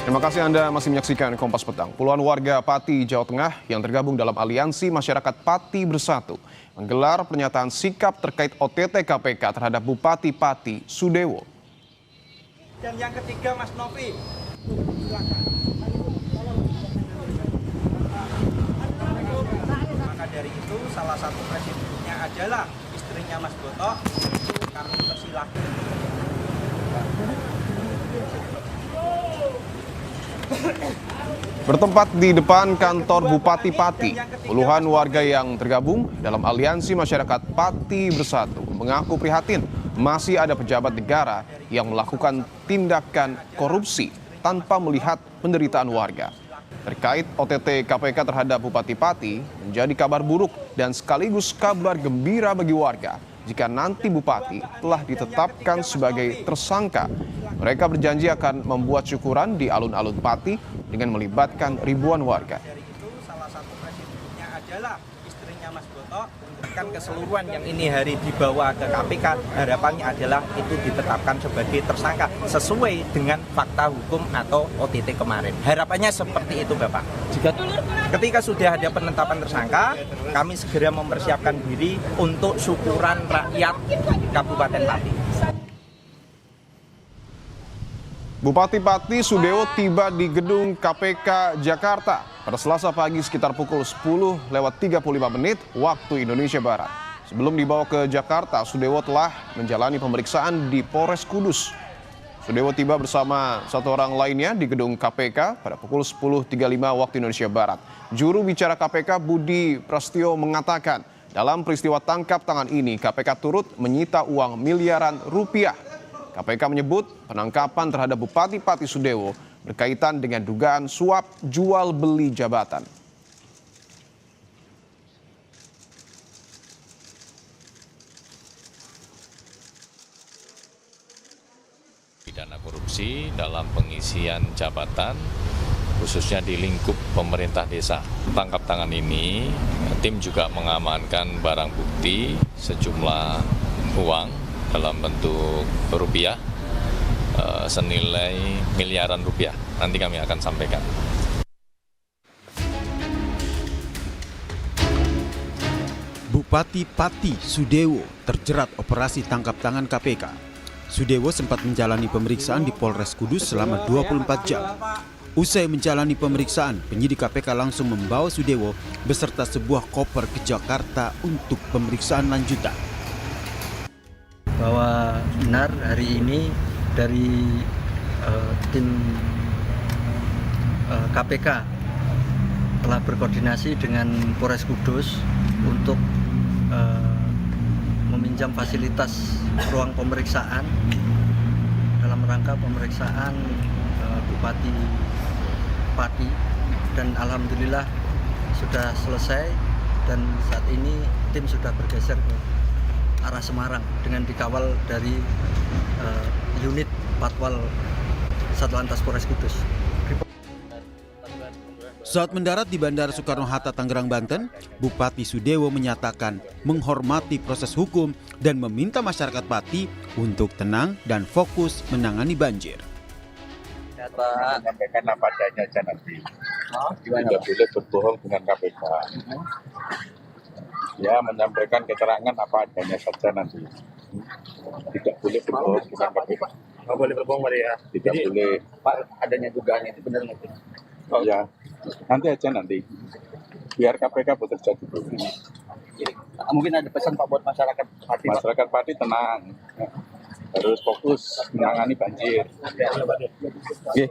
Terima kasih Anda masih menyaksikan Kompas Petang. Puluhan warga Pati, Jawa Tengah yang tergabung dalam Aliansi Masyarakat Pati Bersatu menggelar pernyataan sikap terkait OTT KPK terhadap Bupati Pati, Sudewo. Dan yang ketiga, Mas Novi. Maka dari itu salah satu presidennya adalah istrinya Mas Boto. Kami persilahkan. Bertempat di depan kantor Bupati Pati, puluhan warga yang tergabung dalam Aliansi Masyarakat Pati Bersatu mengaku prihatin masih ada pejabat negara yang melakukan tindakan korupsi tanpa melihat penderitaan warga. Terkait OTT KPK terhadap Bupati Pati menjadi kabar buruk dan sekaligus kabar gembira bagi warga jika nanti Bupati telah ditetapkan sebagai tersangka. Mereka berjanji akan membuat syukuran di alun-alun Pati dengan melibatkan ribuan warga. Dari itu salah satu presidennya adalah istrinya Mas Boto. Kan keseluruhan yang ini hari dibawa ke KPK, harapannya adalah itu ditetapkan sebagai tersangka sesuai dengan fakta hukum atau OTT kemarin. Harapannya seperti itu, Bapak. Ketika sudah ada penetapan tersangka, kami segera mempersiapkan diri untuk syukuran rakyat Kabupaten Pati. Bupati Pati Sudewo tiba di gedung KPK Jakarta pada Selasa pagi sekitar pukul 10:35 waktu Indonesia Barat. Sebelum dibawa ke Jakarta, Sudewo telah menjalani pemeriksaan di Polres Kudus. Sudewo tiba bersama satu orang lainnya di gedung KPK pada pukul 10:35 waktu Indonesia Barat. Juru bicara KPK Budi Prasetyo mengatakan, dalam peristiwa tangkap tangan ini KPK turut menyita uang miliaran rupiah. KPK menyebut penangkapan terhadap Bupati Pati Sudewo berkaitan dengan dugaan suap jual beli jabatan. Pidana korupsi dalam pengisian jabatan, khususnya di lingkup pemerintah desa. Tangkap tangan ini, tim juga mengamankan barang bukti sejumlah uang dalam bentuk rupiah senilai miliaran rupiah. Nanti kami akan sampaikan. Bupati Pati Sudewo terjerat operasi tangkap tangan KPK. Sudewo sempat menjalani pemeriksaan di Polres Kudus selama 24 jam. Usai menjalani pemeriksaan, penyidik KPK langsung membawa Sudewo beserta sebuah koper ke Jakarta untuk pemeriksaan lanjutan. Bahwa benar hari ini dari tim KPK telah berkoordinasi dengan Polres Kudus untuk meminjam fasilitas ruang pemeriksaan dalam rangka pemeriksaan Bupati Pati, dan alhamdulillah sudah selesai dan saat ini tim sudah bergeser ke arah Semarang dengan dikawal dari unit Patwal Satlantas Polres Kudus. Saat mendarat di Bandara Soekarno-Hatta, Tangerang, Banten, Bupati Sudewo menyatakan menghormati proses hukum dan meminta masyarakat Pati untuk tenang dan fokus menangani banjir. Menyampaikan apa adanya aja nanti. Tidak boleh berbohong dengan KPK. Ya, menyampaikan keterangan apa adanya saja nanti. Tidak boleh berbohong dengan KPK. Nggak boleh berbohong, Pak ya? Tidak boleh. Pak, adanya dugaan itu benar nggak sih? Oh ya, nanti aja nanti. Biar KPK bekerja dulu. Mungkin ada pesan Pak buat masyarakat Pati. Masyarakat Pati tenang. Harus fokus menangani banjir. Oke.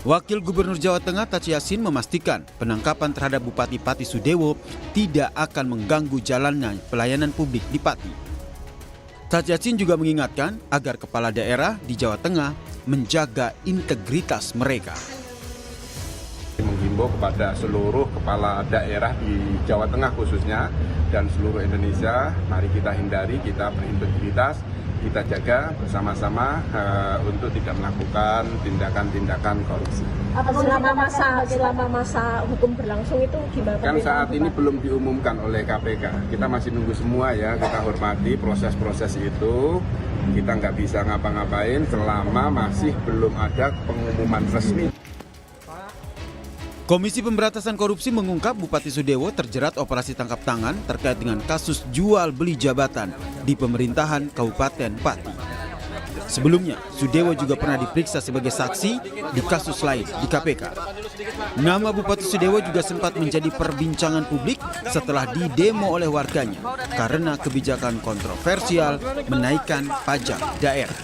Wakil Gubernur Jawa Tengah Taci Yassin memastikan penangkapan terhadap Bupati Pati Sudewo tidak akan mengganggu jalannya pelayanan publik di Pati. Taci Yassin juga mengingatkan agar kepala daerah di Jawa Tengah menjaga integritas mereka. Menghimbau kepada seluruh kepala daerah di Jawa Tengah khususnya dan seluruh Indonesia, mari kita hindari, kita berintegritas, kita jaga bersama-sama untuk tidak melakukan tindakan-tindakan korupsi. Selama masa hukum berlangsung itu gimana? Kan saat ini belum diumumkan oleh KPK. Kita masih nunggu semua ya, kita hormati proses-proses itu. Kita nggak bisa ngapa-ngapain selama masih belum ada pengumuman resmi. Komisi Pemberantasan Korupsi mengungkap Bupati Sudewo terjerat operasi tangkap tangan terkait dengan kasus jual beli jabatan di pemerintahan Kabupaten Pati. Sebelumnya, Sudewo juga pernah diperiksa sebagai saksi di kasus lain di KPK. Nama Bupati Sudewo juga sempat menjadi perbincangan publik setelah didemo oleh warganya karena kebijakan kontroversial menaikkan pajak daerah.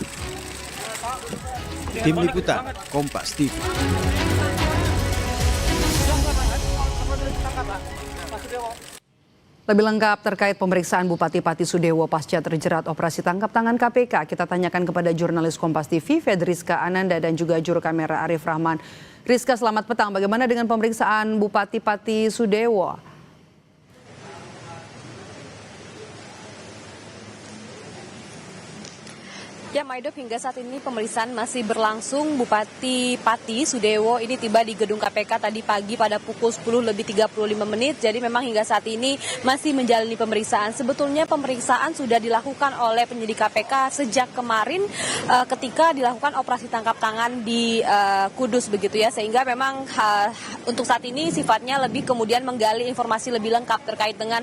Tim Liputan, Kompas TV. Lebih lengkap terkait pemeriksaan Bupati Pati Sudewo pasca terjerat operasi tangkap tangan KPK, kita tanyakan kepada jurnalis Kompas TV, Fedriska Ananda dan juga juru kamera Arif Rahman. Rizka, selamat petang. Bagaimana dengan pemeriksaan Bupati Pati Sudewo? Ya, Maidop, hingga saat ini pemeriksaan masih berlangsung. Bupati Pati Sudewo ini tiba di gedung KPK tadi pagi pada pukul 10:35. Jadi memang hingga saat ini masih menjalani pemeriksaan. Sebetulnya pemeriksaan sudah dilakukan oleh penyidik KPK sejak kemarin ketika dilakukan operasi tangkap tangan di Kudus begitu ya. Sehingga memang untuk saat ini sifatnya lebih kemudian menggali informasi lebih lengkap terkait dengan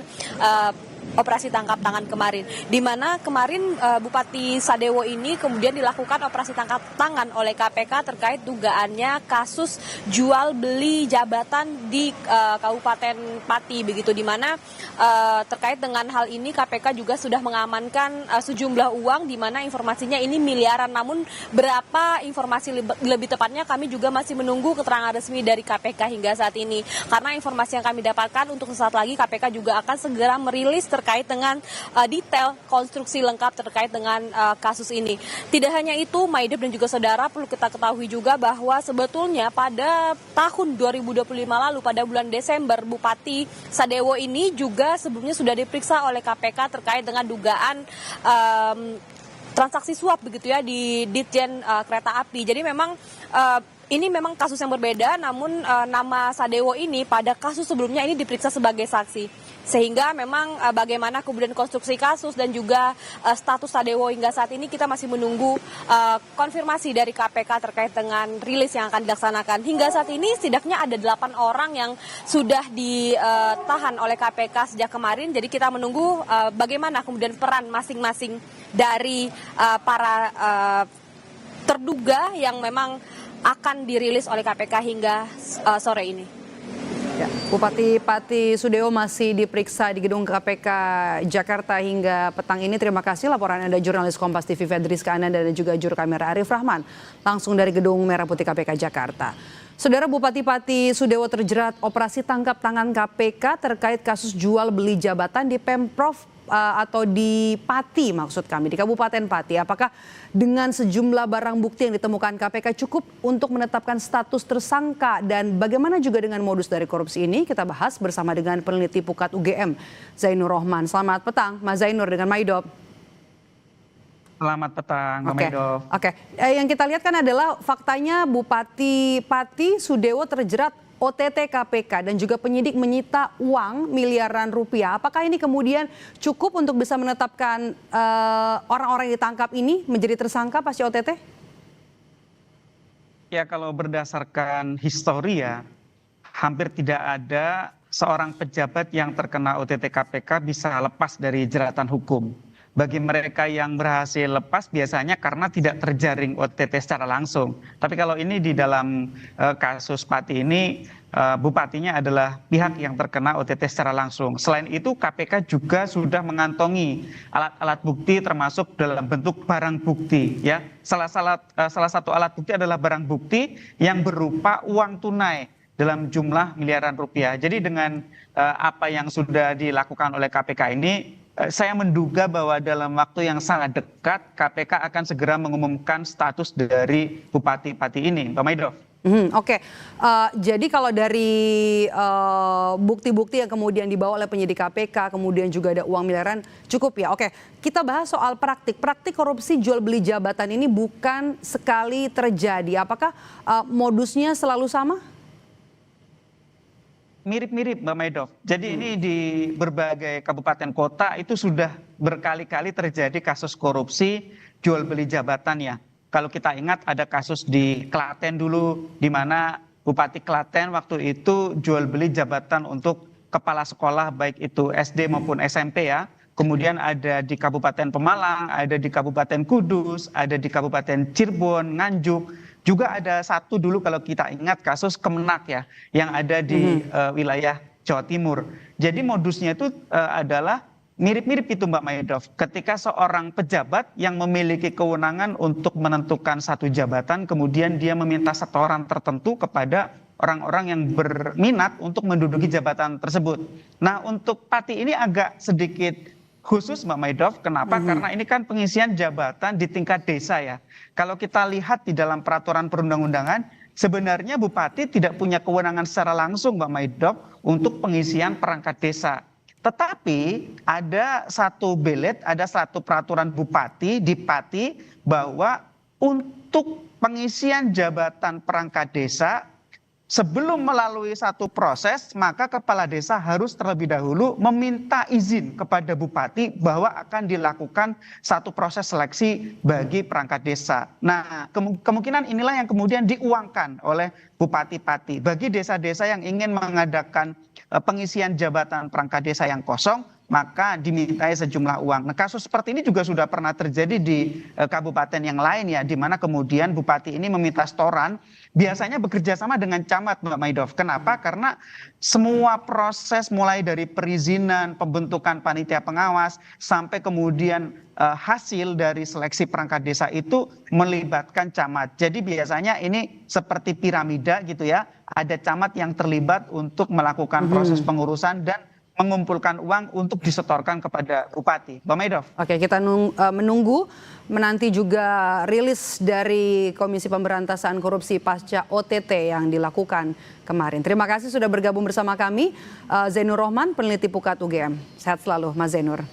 operasi tangkap tangan kemarin, di mana kemarin Bupati Sudewo ini kemudian dilakukan operasi tangkap tangan oleh KPK terkait dugaannya kasus jual beli jabatan di Kabupaten Pati begitu, di mana terkait dengan hal ini KPK juga sudah mengamankan sejumlah uang, di mana informasinya ini miliaran. Namun berapa informasi lebih tepatnya kami juga masih menunggu keterangan resmi dari KPK hingga saat ini, karena informasi yang kami dapatkan untuk sesaat lagi KPK juga akan segera merilis terkait dengan detail konstruksi lengkap terkait dengan kasus ini. Tidak hanya itu, Maidop dan juga saudara, perlu kita ketahui juga bahwa sebetulnya pada tahun 2025 lalu pada bulan Desember, Bupati Sudewo ini juga sebelumnya sudah diperiksa oleh KPK terkait dengan dugaan transaksi suap begitu ya di Ditjen Kereta Api. Jadi memang ini memang kasus yang berbeda, namun nama Sudewo ini pada kasus sebelumnya ini diperiksa sebagai saksi. Sehingga memang bagaimana kemudian konstruksi kasus dan juga status Sudewo hingga saat ini kita masih menunggu konfirmasi dari KPK terkait dengan rilis yang akan dilaksanakan. Hingga saat ini setidaknya ada 8 orang yang sudah ditahan oleh KPK sejak kemarin. Jadi kita menunggu bagaimana kemudian peran masing-masing dari para terduga yang memang akan dirilis oleh KPK hingga sore ini. Ya, Bupati Pati Sudewo masih diperiksa di gedung KPK Jakarta hingga petang ini. Terima kasih laporan Anda jurnalis Kompas TV Fedriska Ananda dan juga juru kamera Arif Rahman langsung dari gedung Merah Putih KPK Jakarta. Saudara, Bupati Pati Sudewo terjerat operasi tangkap tangan KPK terkait kasus jual beli jabatan di Pemprov atau di Pati, maksud kami di Kabupaten Pati. Apakah dengan sejumlah barang bukti yang ditemukan KPK cukup untuk menetapkan status tersangka, dan bagaimana juga dengan modus dari korupsi ini? Kita bahas bersama dengan peneliti Pukat UGM Zainur Rohman. Selamat petang Mas Zainur dengan Maidop. Selamat petang, Mbak Maidop. Oke. Yang kita lihat kan adalah faktanya Bupati Pati Sudewo terjerat OTT KPK dan juga penyidik menyita uang miliaran rupiah. Apakah ini kemudian cukup untuk bisa menetapkan orang-orang yang ditangkap ini menjadi tersangka pasca OTT? Ya, kalau berdasarkan histori ya, hampir tidak ada seorang pejabat yang terkena OTT KPK bisa lepas dari jeratan hukum. Bagi mereka yang berhasil lepas biasanya karena tidak terjaring OTT secara langsung. Tapi kalau ini di dalam kasus Pati ini, bupatinya adalah pihak yang terkena OTT secara langsung. Selain itu KPK juga sudah mengantongi alat-alat bukti termasuk dalam bentuk barang bukti. Ya, salah satu alat bukti adalah barang bukti yang berupa uang tunai dalam jumlah miliaran rupiah. Jadi dengan apa yang sudah dilakukan oleh KPK ini, saya menduga bahwa dalam waktu yang sangat dekat KPK akan segera mengumumkan status dari Bupati Pati ini, Mbak Maidop. Oke. Jadi kalau dari bukti-bukti yang kemudian dibawa oleh penyidik KPK, kemudian juga ada uang miliaran, cukup ya. Oke, kita bahas soal praktik. Praktik korupsi jual beli jabatan ini bukan sekali terjadi. Apakah modusnya selalu sama? Mirip-mirip, Mbak Maidop. Jadi ini di berbagai kabupaten kota itu sudah berkali-kali terjadi kasus korupsi jual beli jabatan ya. Kalau kita ingat ada kasus di Klaten dulu, di mana Bupati Klaten waktu itu jual beli jabatan untuk kepala sekolah baik itu SD maupun SMP ya. Kemudian ada di Kabupaten Pemalang, ada di Kabupaten Kudus, ada di Kabupaten Cirebon, Nganjuk. Juga ada satu dulu kalau kita ingat kasus Kemenak ya, yang ada di wilayah Jawa Timur. Jadi modusnya itu adalah mirip-mirip itu Mbak Maidov. Ketika seorang pejabat yang memiliki kewenangan untuk menentukan satu jabatan, kemudian dia meminta setoran tertentu kepada orang-orang yang berminat untuk menduduki jabatan tersebut. Nah, untuk Pati ini agak sedikit khusus Mbak Maidov. Kenapa? Karena ini kan pengisian jabatan di tingkat desa ya. Kalau kita lihat di dalam peraturan perundang-undangan, sebenarnya Bupati tidak punya kewenangan secara langsung Mbak Maidov untuk pengisian perangkat desa. Tetapi ada satu belet, ada satu peraturan Bupati di Pati bahwa untuk pengisian jabatan perangkat desa, sebelum melalui satu proses, maka kepala desa harus terlebih dahulu meminta izin kepada Bupati bahwa akan dilakukan satu proses seleksi bagi perangkat desa. Nah, kemungkinan inilah yang kemudian diuangkan oleh Bupati-Pati. Bagi desa-desa yang ingin mengadakan pengisian jabatan perangkat desa yang kosong, maka dimintai sejumlah uang. Nah, kasus seperti ini juga sudah pernah terjadi di kabupaten yang lain ya, di mana kemudian Bupati ini meminta setoran, biasanya bekerja sama dengan camat Mbak Maidov. Kenapa? Karena semua proses mulai dari perizinan, pembentukan panitia pengawas, sampai kemudian hasil dari seleksi perangkat desa itu melibatkan camat. Jadi biasanya ini seperti piramida gitu ya, ada camat yang terlibat untuk melakukan proses pengurusan dan mengumpulkan uang untuk disetorkan kepada Bupati. Mbak Maidov. Oke, kita menunggu menanti juga rilis dari Komisi Pemberantasan Korupsi pasca OTT yang dilakukan kemarin. Terima kasih sudah bergabung bersama kami, Zainur Rohman, peneliti Pukat UGM. Sehat selalu, Mas Zainur.